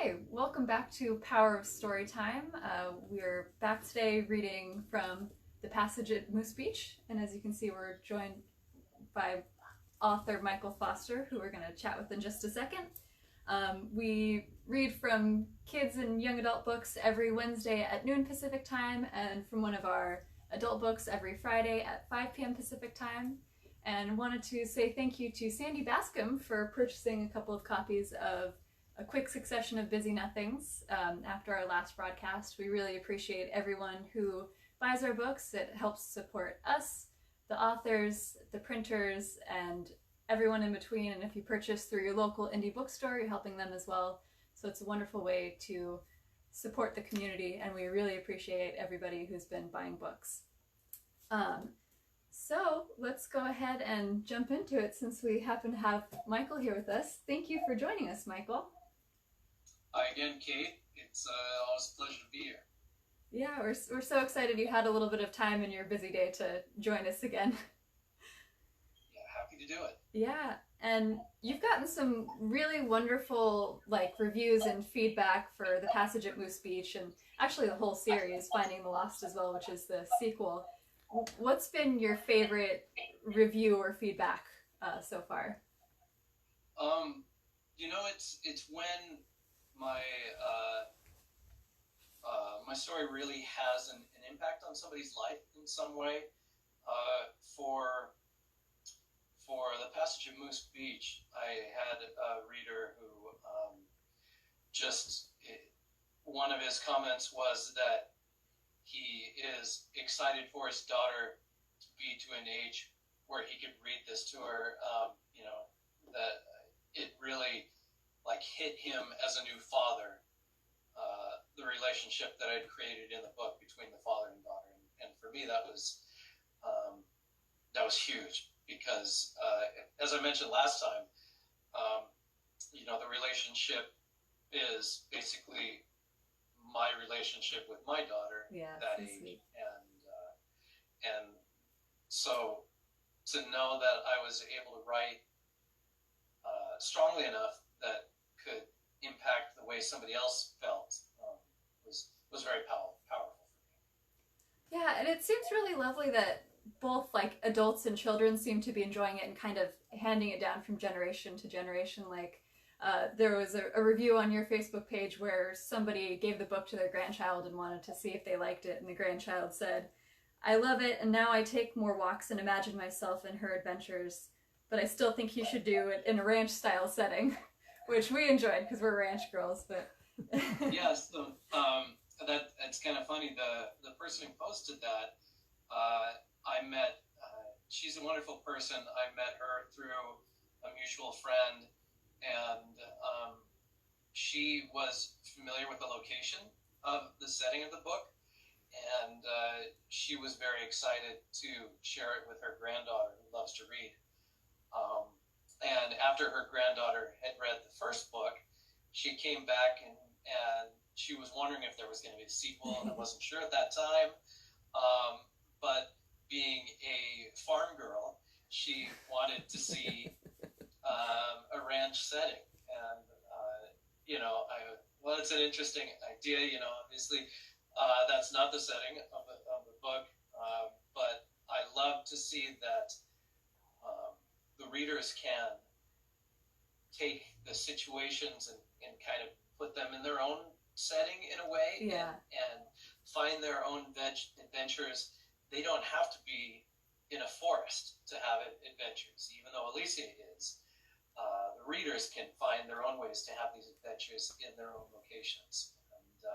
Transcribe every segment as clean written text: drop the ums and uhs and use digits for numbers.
Hi, welcome back to Power of Storytime. We're back today reading from The Passage at Moose Beach, and as you can see, we're joined by author Michael Foster, who we're going to chat with in just a second. We read from kids and young adult books every Wednesday at noon Pacific time, and from one of our adult books every Friday at 5 p.m. Pacific time. And wanted to say thank you to Sandy Bascom for purchasing a couple of copies of A Quick Succession of Busy Nothings after our last broadcast. We really appreciate everyone who buys our books. It helps support us, the authors, the printers, and everyone in between. And if you purchase through your local indie bookstore, you're helping them as well. So it's a wonderful way to support the community, and we really appreciate everybody who's been buying books. So let's go ahead and jump into it since we happen to have Michael here with us. Thank you for joining us, Michael. Hi again, Kate. It's always a pleasure to be here. Yeah, we're so excited you had a little bit of time in your busy day to join us again. Yeah, happy to do it. Yeah, and you've gotten some really wonderful reviews and feedback for The Passage at Moose Beach, and actually the whole series, Finding the Lost as well, which is the sequel. What's been your favorite review or feedback so far? It's when my my story really has an impact on somebody's life in some way. For The Passage of Moose Beach, I had a reader who one of his comments was that he is excited for his daughter to be to an age where he could read this to her. That it really hit him as a new father. The relationship that I'd created in the book between the father and daughter, and for me that was huge because as I mentioned last time, the relationship is basically my relationship with my daughter that age. Sweet. And so to know that I was able to write strongly enough that could impact the way somebody else felt was very powerful for me. Yeah, and it seems really lovely that both adults and children seem to be enjoying it and kind of handing it down from generation to generation. There was a review on your Facebook page where somebody gave the book to their grandchild and wanted to see if they liked it, and the grandchild said, "I love it, and now I take more walks and imagine myself in her adventures, but I still think you should do it in a ranch-style setting," which we enjoyed because we're ranch girls. But yes, that's kind of funny. The person who posted that, I met. She's a wonderful person. I met her through a mutual friend, and she was familiar with the location of the setting of the book, and she was very excited to share it with her granddaughter who loves to read. And after her granddaughter had read the first book, she came back and she was wondering if there was going to be a sequel, and I wasn't sure at that time. But being a farm girl, she wanted to see a ranch setting. And, it's an interesting idea, obviously that's not the setting of the book, but I love to see that the readers can take the situations and kind of put them in their own setting in a way, and find their own adventures. They don't have to be in a forest to have adventures, even though Alicia is. The readers can find their own ways to have these adventures in their own locations, and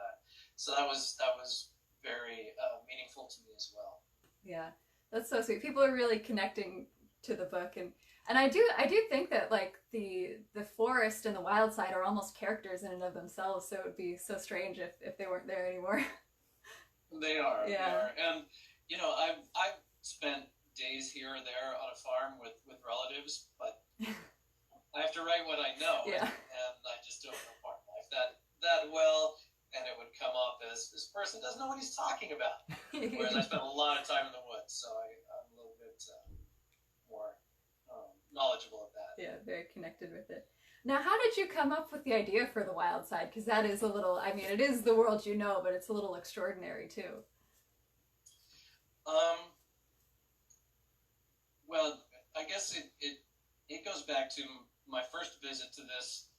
so that was very meaningful to me as well. Yeah, that's so sweet. People are really connecting to the book, and I do think that the forest and the wild side are almost characters in and of themselves. So it would be so strange if they weren't there anymore. They are. Yeah. They are. And I've spent days here or there on a farm with relatives, but I have to write what I know, and I just don't know farm life that well, and it would come up as this person doesn't know what he's talking about. Whereas I spent a lot of time in the woods, so I'm a little bit more knowledgeable of that. Yeah, very connected with it. Now, how did you come up with the idea for the wild side? Because that is a little, I mean, it is the world you know, but it's a little extraordinary too. Well, I guess it goes back to my first visit to this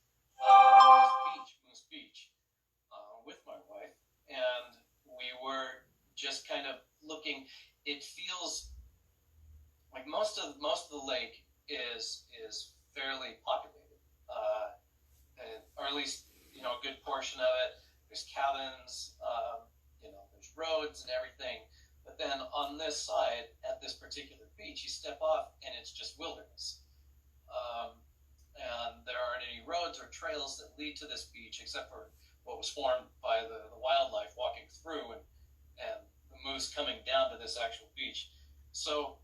Moose Beach, with my wife, and we were just kind of looking. It feels like most of the lake is fairly populated, or at least a good portion of it. There's cabins, there's roads and everything. But then on this side, at this particular beach, you step off and it's just wilderness. And there aren't any roads or trails that lead to this beach except for what was formed by the wildlife walking through and the moose coming down to this actual beach. So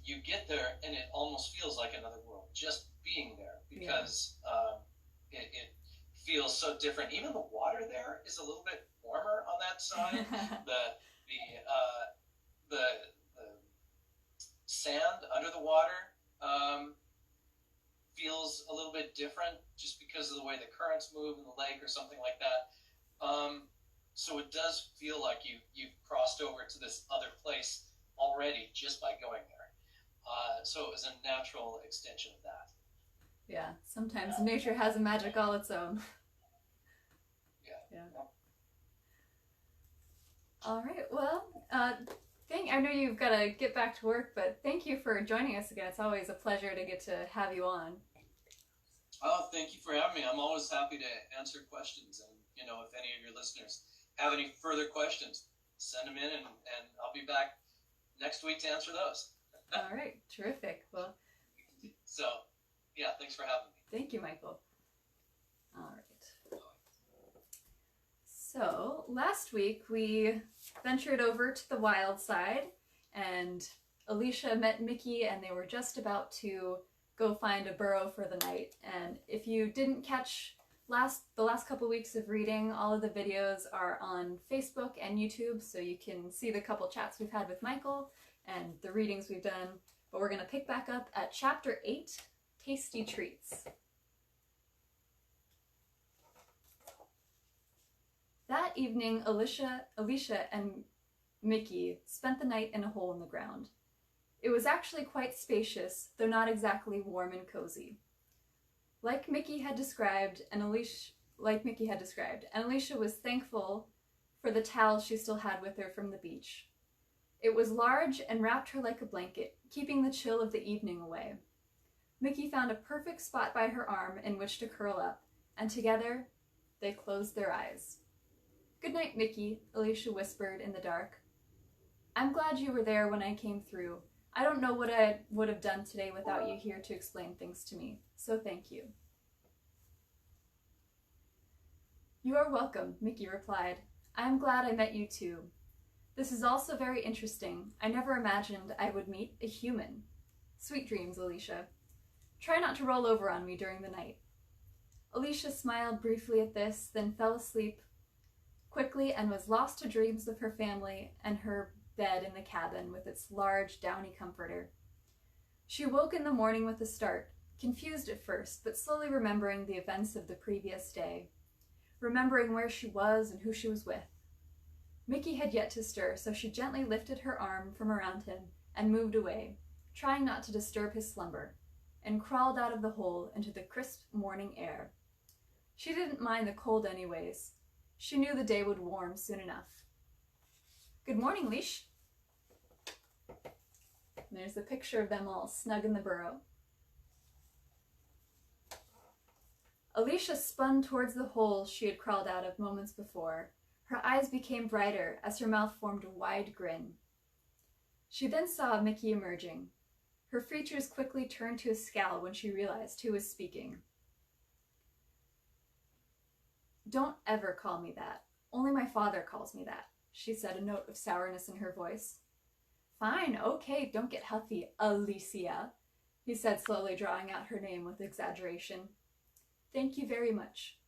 you get there and it almost feels like another world just being there because it feels so different. Even the water there is a little bit warmer on that side. The sand under the water feels a little bit different just because of the way the currents move in the lake or something like that. So it does feel like you've crossed over to this other place already just by going there. So it was a natural extension of that. Yeah, sometimes nature has a magic all its own. Yeah. All right, well, I know you've got to get back to work, but thank you for joining us again. It's always a pleasure to get to have you on. Oh, thank you for having me. I'm always happy to answer questions. And, if any of your listeners have any further questions, send them in and I'll be back next week to answer those. All right, terrific. Well, so, yeah, thanks for having me. Thank you, Michael. All right. So, last week we ventured over to the wild side, and Alicia met Mickey, and they were just about to go find a burrow for the night. And if you didn't catch the last couple weeks of reading, all of the videos are on Facebook and YouTube, so you can see the couple chats we've had with Michael and the readings we've done. But we're going to pick back up at Chapter 8, Tasty Treats. That evening, Alicia and Mickey spent the night in a hole in the ground. It was actually quite spacious, though not exactly warm and cozy. Like Mickey had described, and Alicia was thankful for the towel she still had with her from the beach. It was large and wrapped her like a blanket, keeping the chill of the evening away. Mickey found a perfect spot by her arm in which to curl up, and together they closed their eyes. "Good night, Mickey," Alicia whispered in the dark. "I'm glad you were there when I came through. I don't know what I would have done today without you here to explain things to me, so thank you." "You are welcome," Mickey replied. "I am glad I met you too. This is also very interesting. I never imagined I would meet a human. Sweet dreams, Alicia. Try not to roll over on me during the night." Alicia smiled briefly at this, then fell asleep quickly and was lost to dreams of her family and her bed in the cabin with its large, downy comforter. She woke in the morning with a start, confused at first, but slowly remembering the events of the previous day, remembering where she was and who she was with. Mickey had yet to stir, so she gently lifted her arm from around him and moved away, trying not to disturb his slumber, and crawled out of the hole into the crisp morning air. She didn't mind the cold anyways. She knew the day would warm soon enough. "Good morning, Leash." And there's the picture of them all snug in the burrow. Alicia spun towards the hole she had crawled out of moments before. Her eyes became brighter as her mouth formed a wide grin. She then saw Mickey emerging. Her features quickly turned to a scowl when she realized who was speaking. "Don't ever call me that. Only my father calls me that," she said, a note of sourness in her voice. "Fine, okay, don't get huffy, Alicia," he said, slowly drawing out her name with exaggeration. "Thank you very much."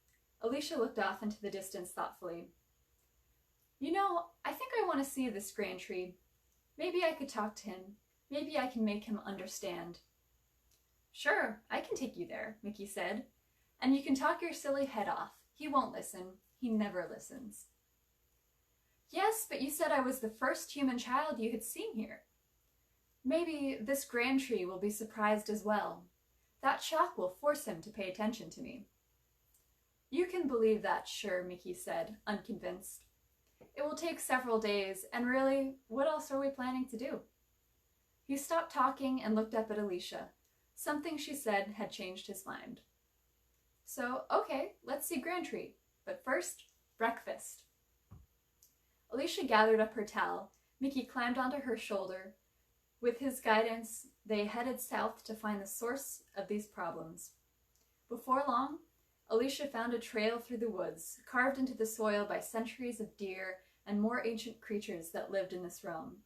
Alicia looked off into the distance thoughtfully. I think I want to see this grand tree. Maybe I could talk to him. Maybe I can make him understand." "Sure, I can take you there," Mickey said. And you can talk your silly head off. He won't listen. He never listens. Yes, but you said I was the first human child you had seen here. Maybe this grand tree will be surprised as well. That shock will force him to pay attention to me. You can believe that, sure, Mickey said, unconvinced. It will take several days, and really, what else are we planning to do? He stopped talking and looked up at Alicia. Something she said had changed his mind. So, okay, let's see Grand Tree, but first, breakfast. Alicia gathered up her towel. Mickey climbed onto her shoulder. With his guidance, they headed south to find the source of these problems. Before long, Alicia found a trail through the woods, carved into the soil by centuries of deer and more ancient creatures that lived in this realm.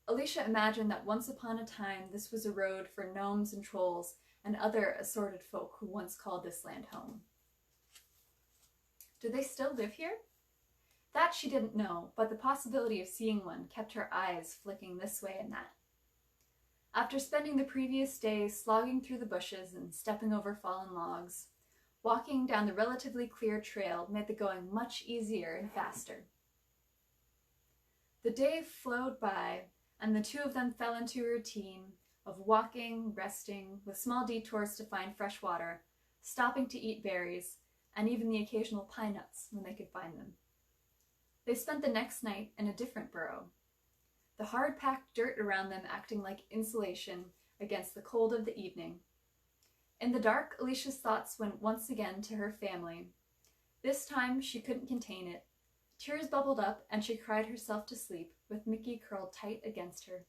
Alicia imagined that once upon a time this was a road for gnomes and trolls and other assorted folk who once called this land home. Do they still live here? That she didn't know, but the possibility of seeing one kept her eyes flicking this way and that. After spending the previous day slogging through the bushes and stepping over fallen logs, walking down the relatively clear trail made the going much easier and faster. The day flowed by, and the two of them fell into a routine of walking, resting, with small detours to find fresh water, stopping to eat berries, and even the occasional pine nuts when they could find them. They spent the next night in a different burrow, the hard-packed dirt around them acting like insulation against the cold of the evening. In the dark, Alicia's thoughts went once again to her family. This time, she couldn't contain it. Tears bubbled up, and she cried herself to sleep, with Mickey curled tight against her,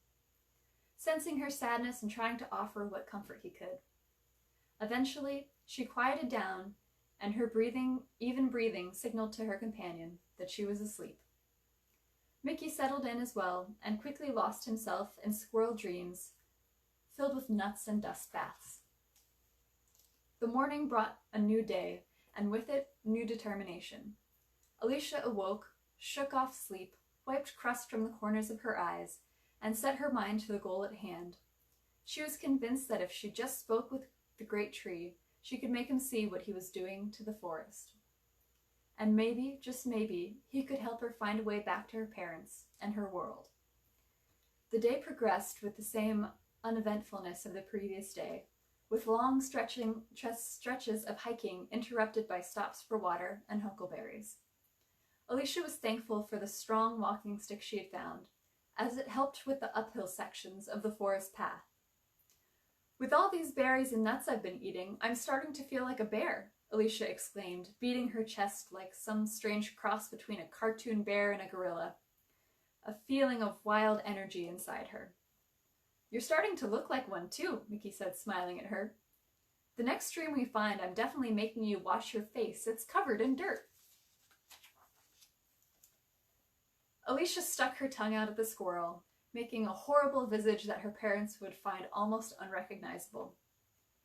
sensing her sadness and trying to offer what comfort he could. Eventually, she quieted down, and her even breathing signaled to her companion that she was asleep. Mickey settled in as well, and quickly lost himself in squirrel dreams filled with nuts and dust baths. The morning brought a new day, and with it, new determination. Alicia awoke, shook off sleep, wiped crust from the corners of her eyes, and set her mind to the goal at hand. She was convinced that if she just spoke with the great tree, she could make him see what he was doing to the forest. And maybe, just maybe, he could help her find a way back to her parents and her world. The day progressed with the same uneventfulness of the previous day, with long stretches of hiking interrupted by stops for water and huckleberries. Alicia was thankful for the strong walking stick she had found, as it helped with the uphill sections of the forest path. With all these berries and nuts I've been eating, I'm starting to feel like a bear, Alicia exclaimed, beating her chest like some strange cross between a cartoon bear and a gorilla, a feeling of wild energy inside her. You're starting to look like one too, Mickey said, smiling at her. The next stream we find, I'm definitely making you wash your face. It's covered in dirt. Alicia stuck her tongue out at the squirrel, making a horrible visage that her parents would find almost unrecognizable.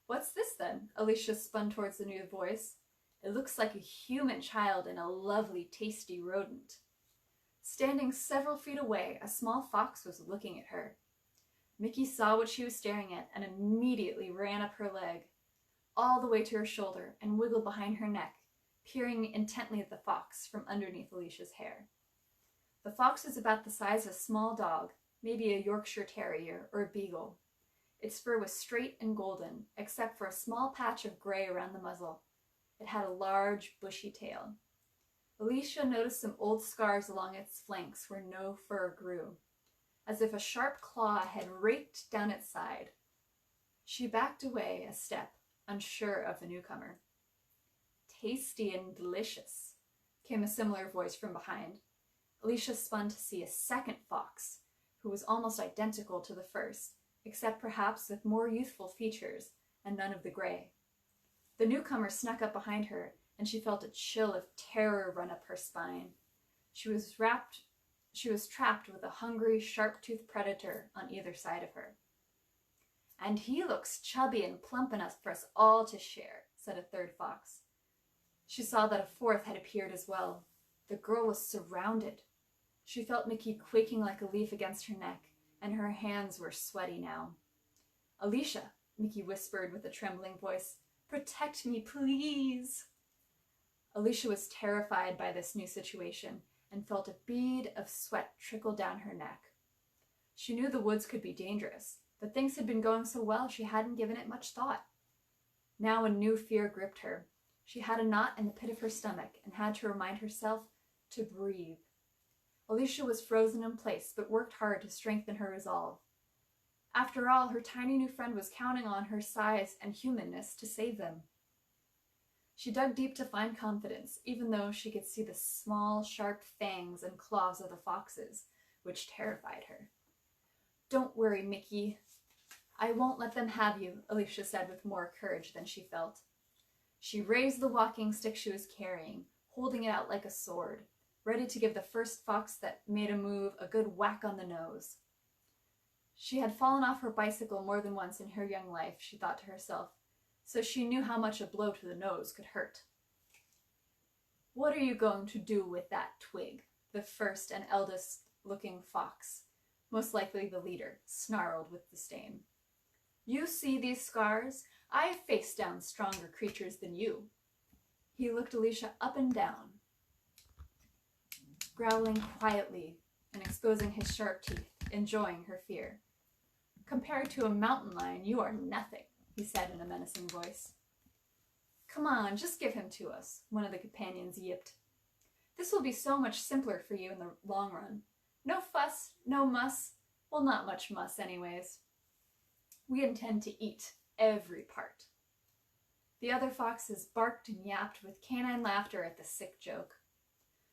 What's this then? Alicia spun towards the new voice. It looks like a human child and a lovely, tasty rodent. Standing several feet away, a small fox was looking at her. Mickey saw what she was staring at and immediately ran up her leg, all the way to her shoulder, and wiggled behind her neck, peering intently at the fox from underneath Alicia's hair. The fox was about the size of a small dog, maybe a Yorkshire Terrier or a beagle. Its fur was straight and golden, except for a small patch of gray around the muzzle. It had a large, bushy tail. Alicia noticed some old scars along its flanks where no fur grew, as if a sharp claw had raked down its side. She backed away a step, unsure of the newcomer. Tasty and delicious, came a similar voice from behind. Alicia spun to see a second fox, who was almost identical to the first, except perhaps with more youthful features and none of the gray. The newcomer snuck up behind her, and she felt a chill of terror run up her spine. She was trapped with a hungry, sharp-toothed predator on either side of her. And he looks chubby and plump enough for us all to share, said a third fox. She saw that a fourth had appeared as well. The girl was surrounded. She felt Mickey quaking like a leaf against her neck, and her hands were sweaty now. Alicia, Mickey whispered with a trembling voice, Protect me, please." Alicia was terrified by this new situation and felt a bead of sweat trickle down her neck. She knew the woods could be dangerous, but things had been going so well she hadn't given it much thought. Now a new fear gripped her. She had a knot in the pit of her stomach and had to remind herself to breathe. Alicia was frozen in place, but worked hard to strengthen her resolve. After all, her tiny new friend was counting on her size and humanness to save them. She dug deep to find confidence, even though she could see the small, sharp fangs and claws of the foxes, which terrified her. "Don't worry, Mickey. I won't let them have you," Alicia said with more courage than she felt. She raised the walking stick she was carrying, holding it out like a sword, ready to give the first fox that made a move a good whack on the nose. She had fallen off her bicycle more than once in her young life, she thought to herself, so she knew how much a blow to the nose could hurt. "What are you going to do with that twig?" the first and eldest-looking fox, most likely the leader, snarled with disdain. "You see these scars? I have faced down stronger creatures than you." He looked Alicia up and down, growling quietly and exposing his sharp teeth, enjoying her fear. "Compared to a mountain lion, you are nothing," he said in a menacing voice. "Come on, just give him to us," one of the companions yipped. "This will be so much simpler for you in the long run. No fuss, no muss. Well, not much muss anyways. We intend to eat every part." The other foxes barked and yapped with canine laughter at the sick joke.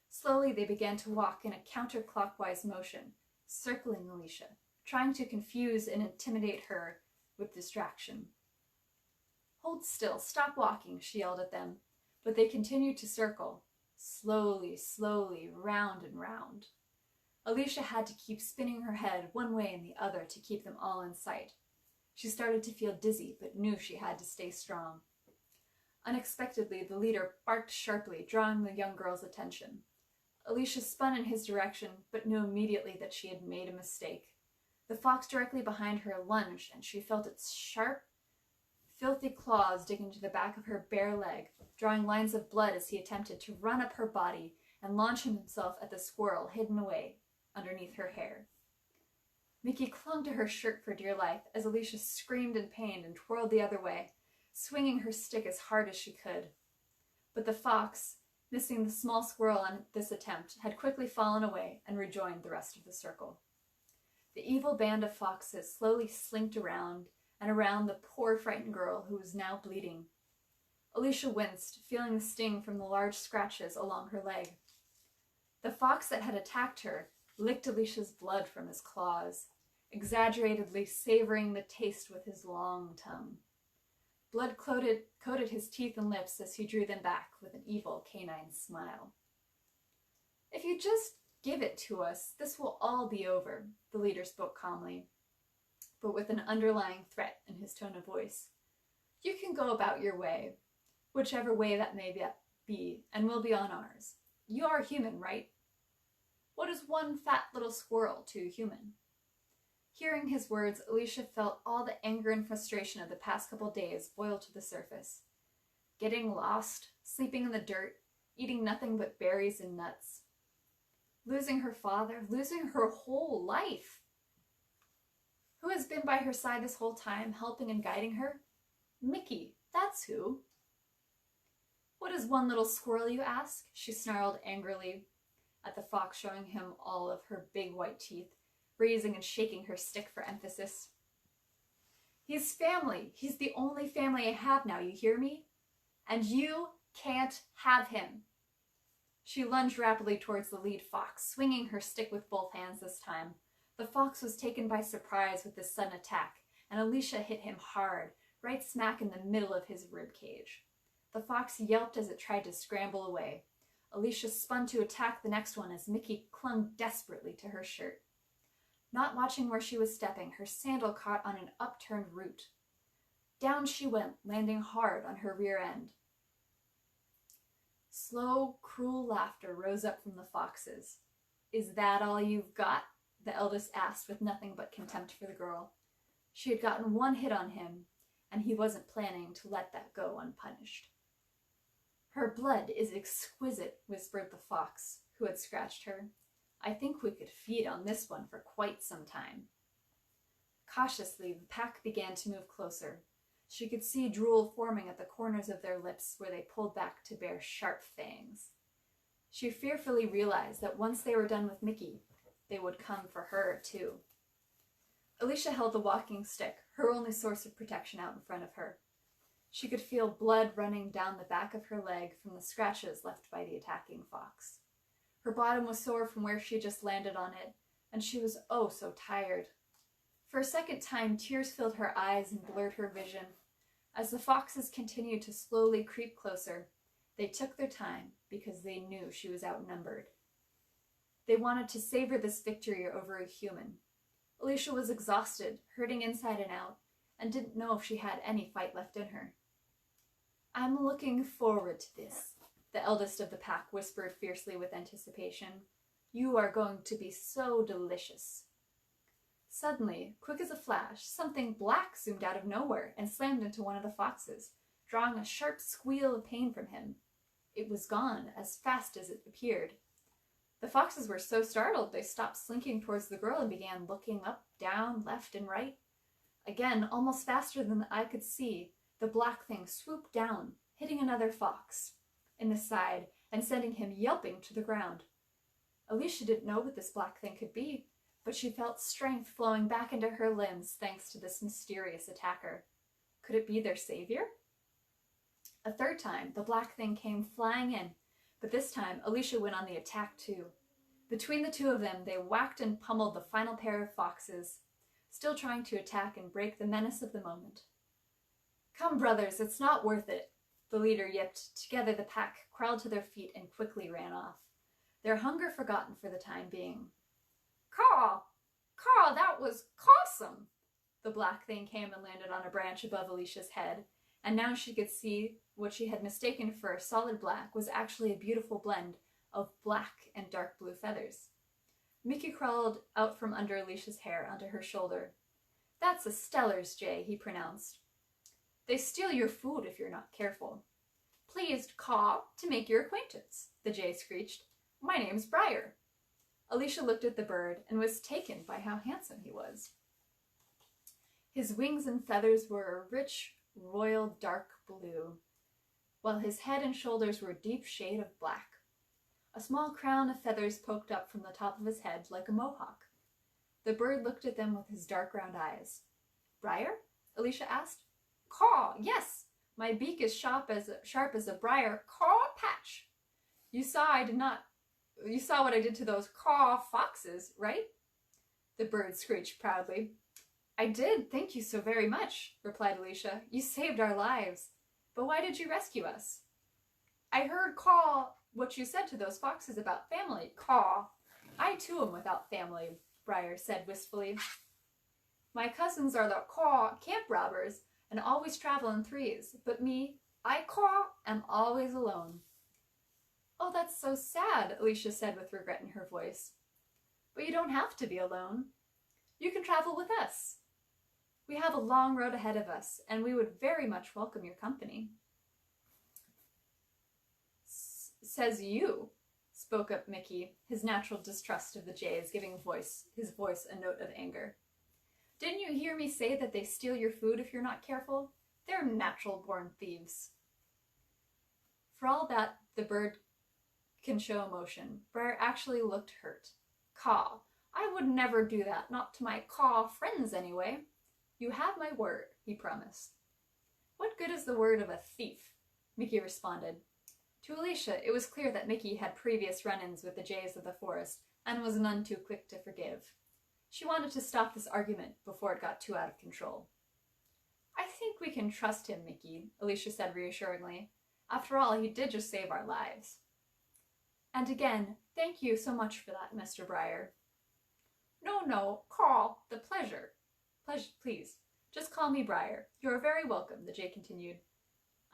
Slowly they began to walk in a counterclockwise motion, circling Alicia, trying to confuse and intimidate her with distraction. "Hold still, stop walking," she yelled at them, but they continued to circle, slowly, round and round. Alicia had to keep spinning her head one way and the other to keep them all in sight. She started to feel dizzy, but knew she had to stay strong. Unexpectedly, the leader barked sharply, drawing the young girl's attention. Alicia spun in his direction, but knew immediately that she had made a mistake. The fox directly behind her lunged, and she felt its sharp, filthy claws dig into the back of her bare leg, drawing lines of blood as he attempted to run up her body and launch himself at the squirrel hidden away underneath her hair. Mickey clung to her shirt for dear life as Alicia screamed in pain and twirled the other way, swinging her stick as hard as she could. But the fox, missing the small squirrel on this attempt, had quickly fallen away and rejoined the rest of the circle. The evil band of foxes slowly slinked around and around the poor frightened girl who was now bleeding. Alicia winced, feeling the sting from the large scratches along her leg. The fox that had attacked her licked Alicia's blood from his claws, exaggeratedly savoring the taste with his long tongue. Blood coated his teeth and lips as he drew them back with an evil canine smile. "If you just give it to us, this will all be over," the leader spoke calmly, but with an underlying threat in his tone of voice. "You can go about your way, whichever way that may be, and we'll be on ours. You are human, right? What is one fat little squirrel to human?" Hearing his words, Alicia felt all the anger and frustration of the past couple days boil to the surface. Getting lost, sleeping in the dirt, eating nothing but berries and nuts. Losing her father, losing her whole life. Who has been by her side this whole time, helping and guiding her? Mickey, that's who. "What is one little squirrel, you ask?" she snarled angrily at the fox, showing him all of her big white teeth, raising and shaking her stick for emphasis. "He's family. He's the only family I have now, you hear me? And you can't have him." She lunged rapidly towards the lead fox, swinging her stick with both hands this time. The fox was taken by surprise with this sudden attack, and Alicia hit him hard, right smack in the middle of his rib cage. The fox yelped as it tried to scramble away. Alicia spun to attack the next one as Mickey clung desperately to her shirt. Not watching where she was stepping, her sandal caught on an upturned root. Down she went, landing hard on her rear end. Slow, cruel laughter rose up from the foxes. "Is that all you've got?" the eldest asked with nothing but contempt for the girl. She had gotten one hit on him, and he wasn't planning to let that go unpunished. "Her blood is exquisite," whispered the fox who had scratched her. "I think we could feed on this one for quite some time." Cautiously, the pack began to move closer. She could see drool forming at the corners of their lips where they pulled back to bear sharp fangs. She fearfully realized that once they were done with Mickey, they would come for her too. Alicia held the walking stick, her only source of protection, out in front of her. She could feel blood running down the back of her leg from the scratches left by the attacking fox. Her bottom was sore from where she had just landed on it, and she was oh so tired. For a second time, tears filled her eyes and blurred her vision. As the foxes continued to slowly creep closer, they took their time because they knew she was outnumbered. They wanted to savor this victory over a human. Alicia was exhausted, hurting inside and out, and didn't know if she had any fight left in her. "I'm looking forward to this," the eldest of the pack whispered fiercely with anticipation. "You are going to be so delicious." Suddenly, quick as a flash, something black zoomed out of nowhere and slammed into one of the foxes, drawing a sharp squeal of pain from him. It was gone as fast as it appeared. The foxes were so startled they stopped slinking towards the girl and began looking up, down, left, and right. Again, almost faster than the eye could see, the black thing swooped down, hitting another fox in the side and sending him yelping to the ground. Alicia didn't know what this black thing could be, but she felt strength flowing back into her limbs thanks to this mysterious attacker. Could it be their savior? A third time, the black thing came flying in, but this time Alicia went on the attack too. Between the two of them, they whacked and pummeled the final pair of foxes, still trying to attack and break the menace of the moment. "Come, brothers, it's not worth it," the leader yipped. Together the pack crawled to their feet and quickly ran off, their hunger forgotten for the time being. "Caw! Caw, that was cawsome!" The black thing came and landed on a branch above Alicia's head, and now she could see what she had mistaken for a solid black was actually a beautiful blend of black and dark blue feathers. Mickey crawled out from under Alicia's hair onto her shoulder. "That's a Steller's jay," he pronounced. "They steal your food if you're not careful." "Pleased, Caw, to make your acquaintance," the jay screeched. "My name's Briar." Alicia looked at the bird and was taken by how handsome he was. His wings and feathers were a rich, royal dark blue, while his head and shoulders were a deep shade of black. A small crown of feathers poked up from the top of his head like a mohawk. The bird looked at them with his dark round eyes. "Briar?" Alicia asked. "Caw, yes! My beak is sharp as a briar caw patch. You saw what I did to those caw foxes, right?" The bird screeched proudly. "I did, thank you so very much," replied Alicia. "You saved our lives. But why did you rescue us?" "I heard, caw, what you said to those foxes about family, caw. I too am without family," Briar said wistfully. "My cousins are the caw camp robbers and always travel in threes, but me, I caw, am always alone." "Oh, that's so sad," Alicia said with regret in her voice. "But you don't have to be alone. You can travel with us. We have a long road ahead of us, and we would very much welcome your company." "Says you," spoke up Mickey, his natural distrust of the jays giving his voice a note of anger. "Didn't you hear me say that they steal your food if you're not careful? They're natural-born thieves." For all that the bird can show emotion, Briar actually looked hurt. "Caw, I would never do that, not to my caw friends anyway." "You have my word," he promised. "What good is the word of a thief?" Mickey responded. To Alicia, it was clear that Mickey had previous run-ins with the jays of the forest and was none too quick to forgive. She wanted to stop this argument before it got too out of control. "I think we can trust him, Mickey," Alicia said reassuringly. "After all, he did just save our lives." "And again, thank you so much for that, Mr. Briar." No, caw, the pleasure. Please, just call me Briar. You are very welcome," the jay continued.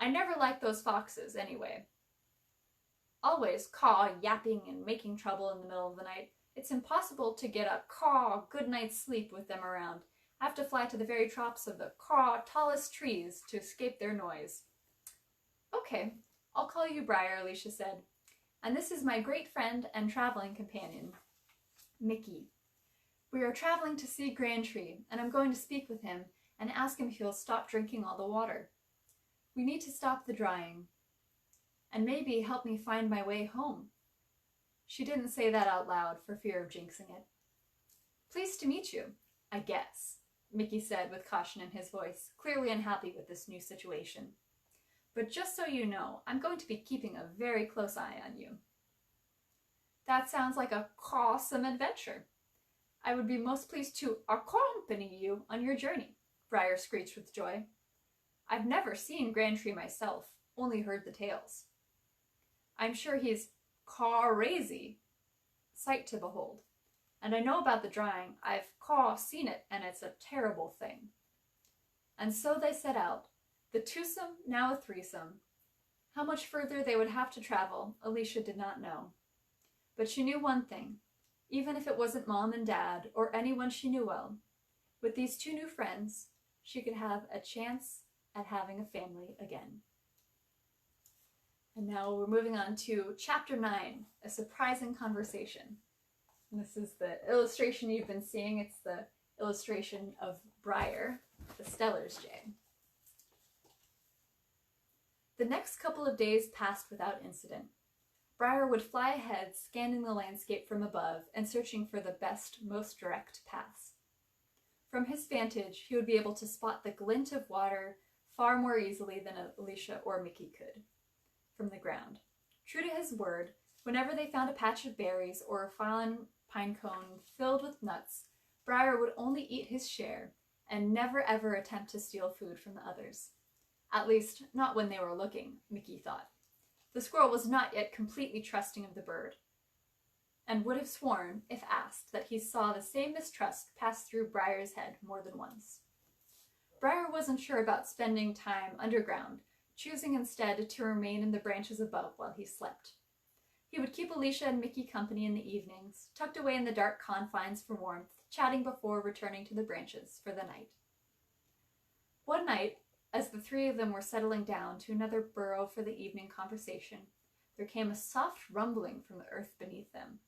"I never liked those foxes, anyway. Always caw yapping and making trouble in the middle of the night. It's impossible to get a caw good night's sleep with them around. Have to fly to the very tops of the tallest trees to escape their noise. Okay, I'll call you Briar, Alicia said. And this is my great friend and traveling companion, Mickey. We are traveling to see Grandtree, and I'm going to speak with him and ask him if he'll stop drinking all the water. We need to stop the drying, and maybe help me find my way home. She didn't say that out loud for fear of jinxing it. Pleased to meet you, I guess, Mickey said with caution in his voice, clearly unhappy with this new situation. But just so you know, I'm going to be keeping a very close eye on you. That sounds like a awesome adventure. I would be most pleased to accompany you on your journey, Briar screeched with joy. I've never seen Grandtree myself, only heard the tales. I'm sure he's crazy sight to behold. And I know about the drying. I've seen it, and it's a terrible thing. And so they set out, the twosome, now a threesome. How much further they would have to travel, Alicia did not know. But she knew one thing, even if it wasn't Mom and Dad or anyone she knew well, with these two new friends, she could have a chance at having a family again. And now we're moving on to Chapter 9, A Surprising Conversation. And this is the illustration you've been seeing. It's the illustration of Briar, the Stellar's jay. The next couple of days passed without incident. Briar would fly ahead, scanning the landscape from above and searching for the best, most direct paths. From his vantage, he would be able to spot the glint of water far more easily than Alicia or Mickey could from the ground. True to his word, whenever they found a patch of berries or a fallen pine cone filled with nuts, Briar would only eat his share and never ever attempt to steal food from the others. At least, not when they were looking, Mickey thought. The squirrel was not yet completely trusting of the bird, and would have sworn, if asked, that he saw the same mistrust pass through Briar's head more than once. Briar wasn't sure about spending time underground, choosing instead to remain in the branches above while he slept. He would keep Alicia and Mickey company in the evenings, tucked away in the dark confines for warmth, chatting before returning to the branches for the night. One night, as the three of them were settling down to another burrow for the evening conversation, there came a soft rumbling from the earth beneath them.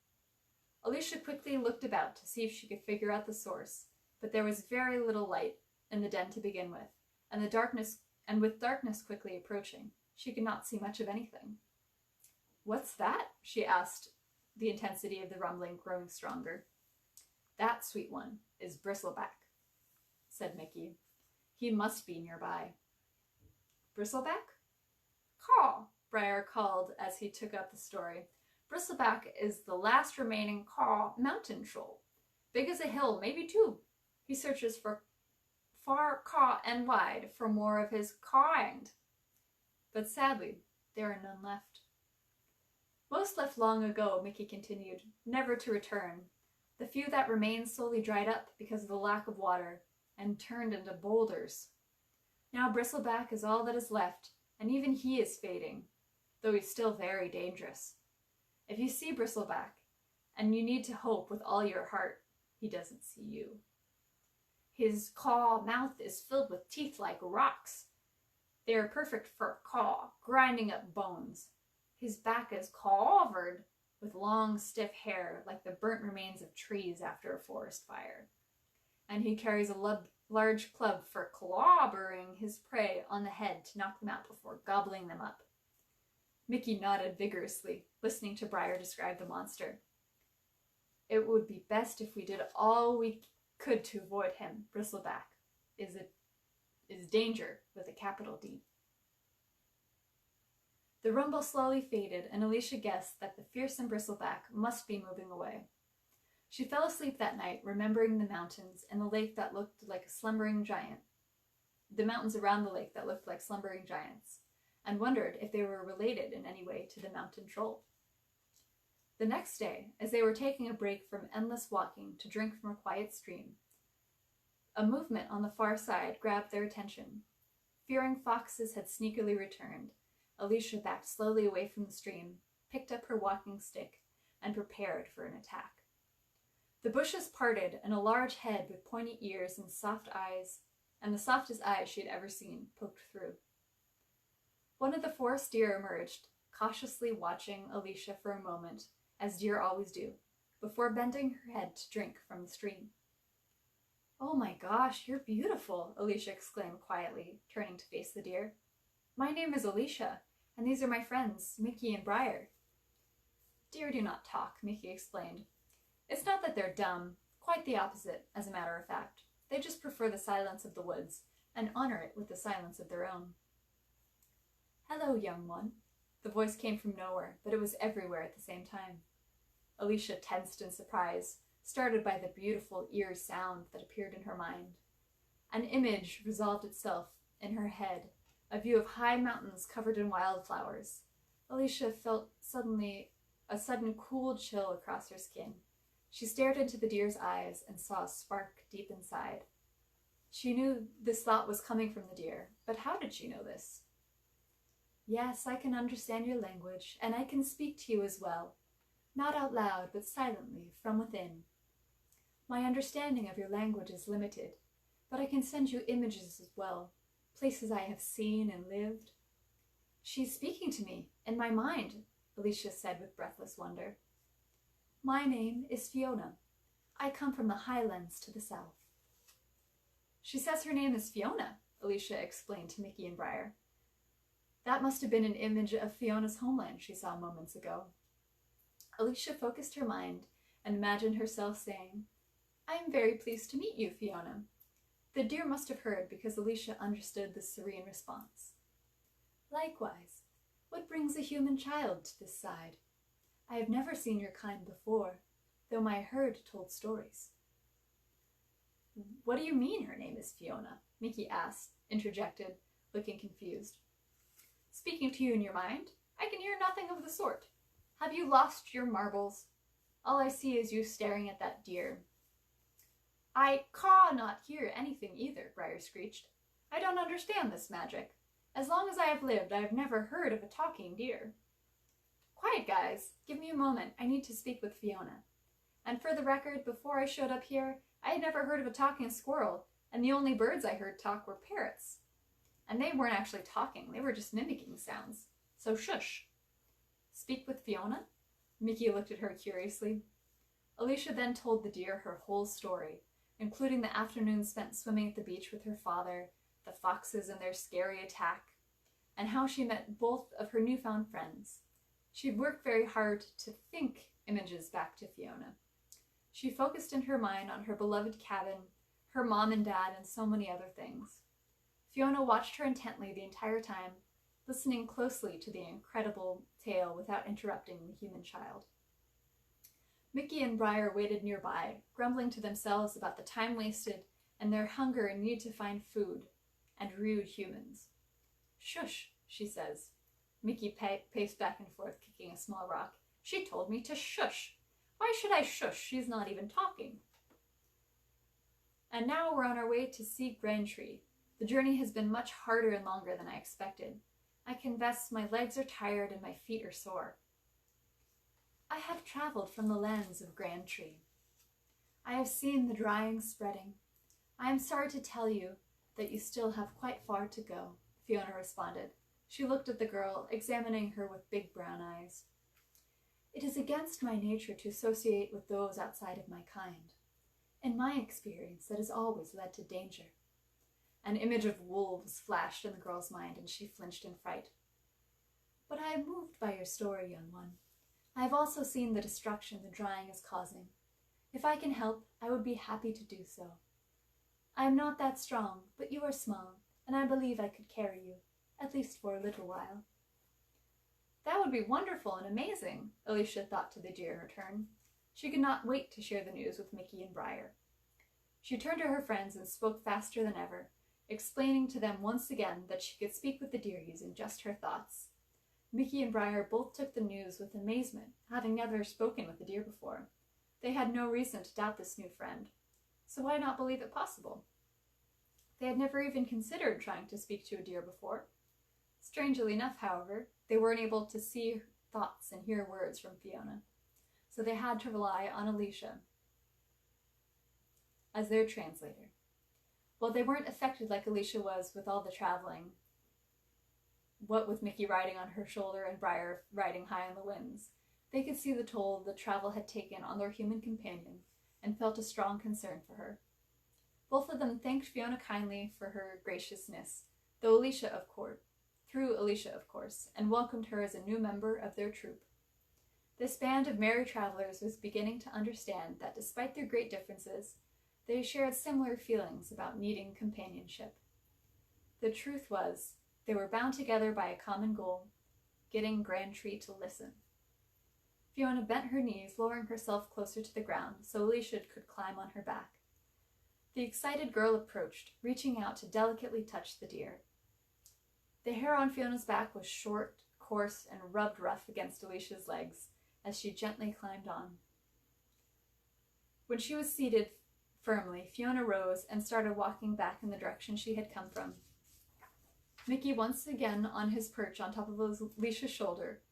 Alicia quickly looked about to see if she could figure out the source, but there was very little light in the den to begin with, and with darkness quickly approaching, she could not see much of anything. "What's that?" she asked, the intensity of the rumbling growing stronger. "That, sweet one, is Bristleback," said Mickey. "He must be nearby." "Bristleback?" "Caw," Briar called as he took up the story. "Bristleback is the last remaining mountain troll. Big as a hill, maybe two. He searches for far and wide for more of his kind. But sadly, there are none left." "Most left long ago," Mickey continued, "never to return. The few that remained slowly dried up because of the lack of water, and turned into boulders. Now Bristleback is all that is left, and even he is fading, though he's still very dangerous. If you see Bristleback, and you need to hope with all your heart, he doesn't see you. His mouth is filled with teeth like rocks. They are perfect for grinding up bones. His back is covered with long, stiff hair like the burnt remains of trees after a forest fire. And he carries a large club for clobbering his prey on the head to knock them out before gobbling them up." Mickey nodded vigorously, listening to Briar describe the monster. "It would be best if we did all we could to avoid him. Bristleback is danger with a capital D." The rumble slowly faded, and Alicia guessed that the fearsome Bristleback must be moving away. She fell asleep that night, remembering the mountains and the lake that looked like a slumbering giant. The mountains around the lake that looked like slumbering giants, and wondered if they were related in any way to the mountain troll. The next day, as they were taking a break from endless walking to drink from a quiet stream, a movement on the far side grabbed their attention. Fearing foxes had sneakily returned, Alicia backed slowly away from the stream, picked up her walking stick, and prepared for an attack. The bushes parted, and a large head with pointy ears and soft eyes, and the softest eyes she had ever seen, poked through. One of the forest deer emerged, cautiously watching Alicia for a moment, as deer always do, before bending her head to drink from the stream. "Oh my gosh, you're beautiful," Alicia exclaimed quietly, turning to face the deer. "My name is Alicia, and these are my friends, Mickey and Briar." "Deer do not talk," Mickey explained. "It's not that they're dumb, quite the opposite, as a matter of fact. They just prefer the silence of the woods, and honor it with the silence of their own." "Hello, young one." The voice came from nowhere, but it was everywhere at the same time. Alicia tensed in surprise, started by the beautiful ear sound that appeared in her mind. An image resolved itself in her head, a view of high mountains covered in wildflowers. Alicia felt a sudden cool chill across her skin. She stared into the deer's eyes and saw a spark deep inside. She knew this thought was coming from the deer, but how did she know this? "Yes, I can understand your language, and I can speak to you as well. Not out loud, but silently, from within. My understanding of your language is limited, but I can send you images as well, places I have seen and lived." "She's speaking to me, in my mind," Alicia said with breathless wonder. "My name is Fiona. I come from the highlands to the south." "She says her name is Fiona," Alicia explained to Mickey and Briar. That must have been an image of Fiona's homeland she saw moments ago. Alicia focused her mind and imagined herself saying, "I am very pleased to meet you, Fiona." The deer must have heard because Alicia understood the serene response. "Likewise, what brings a human child to this side? I have never seen your kind before, though my herd told stories." "What do you mean her name is Fiona?" Mickey interjected, looking confused. "Speaking to you in your mind? I can hear nothing of the sort. Have you lost your marbles? All I see is you staring at that deer." "I cannot hear anything either," Briar screeched. "I don't understand this magic. As long as I have lived, I have never heard of a talking deer." "Quiet, guys. Give me a moment. I need to speak with Fiona. And for the record, before I showed up here, I had never heard of a talking squirrel, and the only birds I heard talk were parrots. And they weren't actually talking, they were just mimicking sounds. So shush." "Speak with Fiona?" Mickey looked at her curiously. Alicia then told the deer her whole story, including the afternoon spent swimming at the beach with her father, the foxes and their scary attack, and how she met both of her newfound friends. She'd worked very hard to think images back to Fiona. She focused in her mind on her beloved cabin, her mom and dad, and so many other things. Fiona watched her intently the entire time, listening closely to the incredible tale without interrupting the human child. Mickey and Briar waited nearby, grumbling to themselves about the time wasted and their hunger and need to find food, and rude humans. "Shush," she says. Mickey paced back and forth, kicking a small rock. "She told me to shush. Why should I shush? She's not even talking." And now we're on our way to see Grandtree. The journey has been much harder and longer than I expected. I confess my legs are tired and my feet are sore. "I have traveled from the lands of Grandtree. I have seen the drying spreading. I am sorry to tell you that you still have quite far to go," Fiona responded. She looked at the girl, examining her with big brown eyes. "It is against my nature to associate with those outside of my kind. In my experience, that has always led to danger." An image of wolves flashed in the girl's mind, and she flinched in fright. "But I am moved by your story, young one. I have also seen the destruction the drying is causing. If I can help, I would be happy to do so. I am not that strong, but you are small, and I believe I could carry you, at least for a little while." "That would be wonderful and amazing," Alicia thought to the deer in return. She could not wait to share the news with Mickey and Briar. She turned to her friends and spoke faster than ever, explaining to them once again that she could speak with the deer using just her thoughts. Mickey and Briar both took the news with amazement, having never spoken with the deer before. They had no reason to doubt this new friend, so why not believe it possible? They had never even considered trying to speak to a deer before. Strangely enough, however, they weren't able to see thoughts and hear words from Fiona, so they had to rely on Alicia. as their translator. While they weren't affected like Alicia was with all the traveling, what with Mickey riding on her shoulder and Briar riding high on the winds, they could see the toll the travel had taken on their human companion and felt a strong concern for her. Both of them thanked Fiona kindly for her graciousness, through Alicia, of course, and welcomed her as a new member of their troupe. This band of merry travelers was beginning to understand that despite their great differences, they shared similar feelings about needing companionship. The truth was, they were bound together by a common goal, getting Grandtree to listen. Fiona bent her knees, lowering herself closer to the ground so Alicia could climb on her back. The excited girl approached, reaching out to delicately touch the deer. The hair on Fiona's back was short, coarse, and rubbed rough against Alicia's legs as she gently climbed on. When she was seated firmly, Fiona rose and started walking back in the direction she had come from. Mickey, once again on his perch on top of Alicia's shoulder,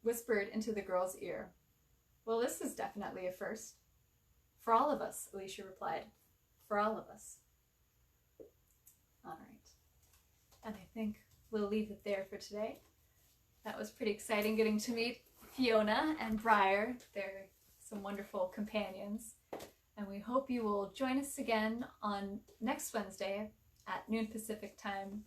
whispered into the girl's ear, "Well, this is definitely a first." "For all of us," Alicia replied. "For all of us." All right. And I think we'll leave it there for today. That was pretty exciting getting to meet Fiona and Briar. They're some wonderful companions. And we hope you will join us again on next Wednesday at noon Pacific time,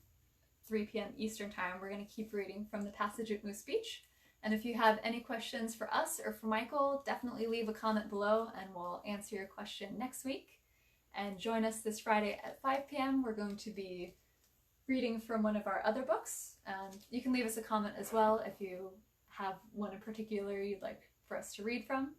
3 p.m. Eastern time. We're going to keep reading from the passage at Moose Beach. And if you have any questions for us or for Michael, definitely leave a comment below and we'll answer your question next week. And join us this Friday at 5 p.m. We're going to be reading from one of our other books. You can leave us a comment as well if you have one in particular you'd like for us to read from.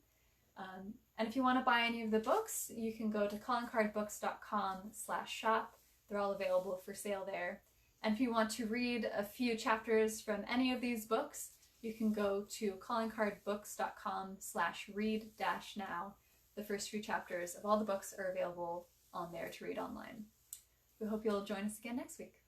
And if you want to buy any of the books, you can go to callincardbooks.com/shop. They're all available for sale there. And if you want to read a few chapters from any of these books, you can go to callincardbooks.com/read-now. The first few chapters of all the books are available on there to read online. We hope you'll join us again next week.